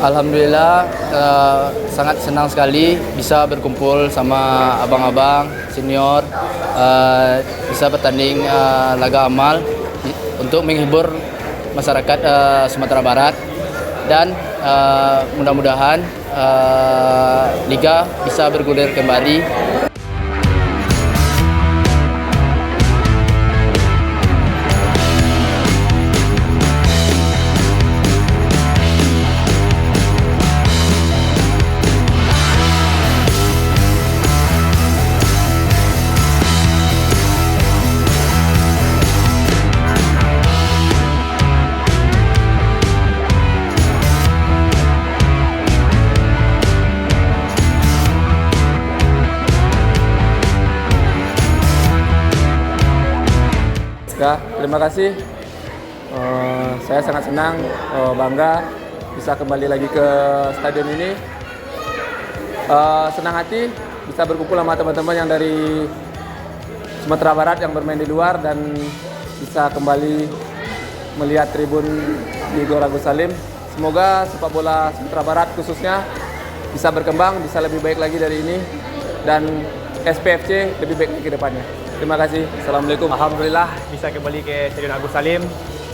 Alhamdulillah sangat senang sekali bisa berkumpul sama abang-abang senior, bisa bertanding laga amal untuk menghibur masyarakat Sumatera Barat, dan mudah-mudahan liga bisa bergulir kembali. Terima kasih. Saya sangat senang, bangga bisa kembali lagi ke stadion ini. Senang hati bisa berkumpul sama teman-teman yang dari Sumatera Barat yang bermain di luar dan bisa kembali melihat tribun di Gor Agus Salim. Semoga sepak bola Sumatera Barat khususnya bisa berkembang, bisa lebih baik lagi dari ini, dan SPFC lebih baik ke depannya. Terima kasih. Assalamualaikum. Alhamdulillah bisa kembali ke Stadion Agus Salim,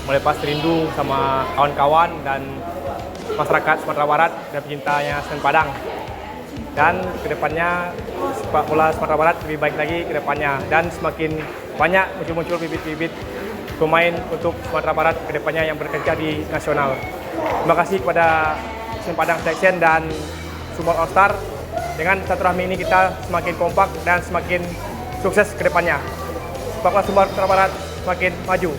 melepas rindu sama kawan-kawan dan masyarakat Sumatera Barat dan pecintanya Semen Padang. Dan kedepannya sepak bola Sumatera Barat lebih baik lagi ke depannya, dan semakin banyak muncul bibit-bibit pemain untuk Sumatera Barat ke depannya yang bekerja di nasional. Terima kasih kepada Semen Padang Section dan Sumbar All Star. Dengan silaturahmi ini kita semakin kompak dan semakin sukses ke depannya. Sepak bola Sumatera Barat semakin maju.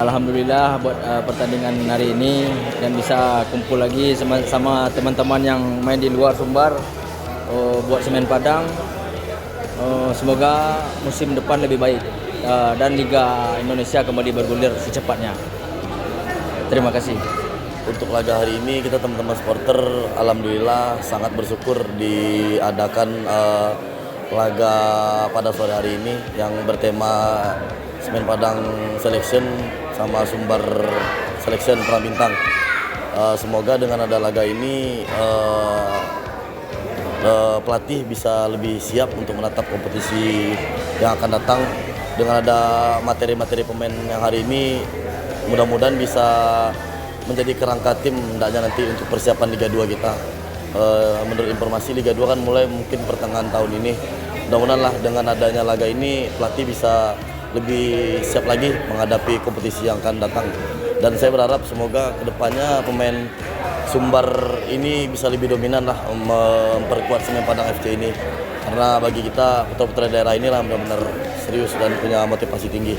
Alhamdulillah buat pertandingan hari ini dan bisa kumpul lagi sama teman-teman yang main di luar Sumbar, buat Semen Padang. Semoga musim depan lebih baik dan Liga Indonesia kembali bergulir secepatnya. Terima kasih. Untuk laga hari ini kita teman-teman supporter alhamdulillah sangat bersyukur diadakan laga pada sore hari ini yang bertema Semen Padang Selection sama Sumbar Selection Perang Bintang. Semoga dengan ada laga ini pelatih bisa lebih siap untuk menatap kompetisi yang akan datang. Dengan ada materi-materi pemain yang hari ini, mudah-mudahan bisa menjadi kerangka tim hendaknya nanti untuk persiapan Liga 2 kita. Menurut informasi Liga 2 kan mulai mungkin pertengahan tahun ini. Mudah-mudahan lah dengan adanya laga ini pelatih bisa lebih siap lagi menghadapi kompetisi yang akan datang. Dan saya berharap semoga kedepannya pemain Sumbar ini bisa lebih dominan lah memperkuat Semen Padang FC ini. Karena bagi kita putra-putra daerah ini lah benar-benar serius dan punya motivasi tinggi.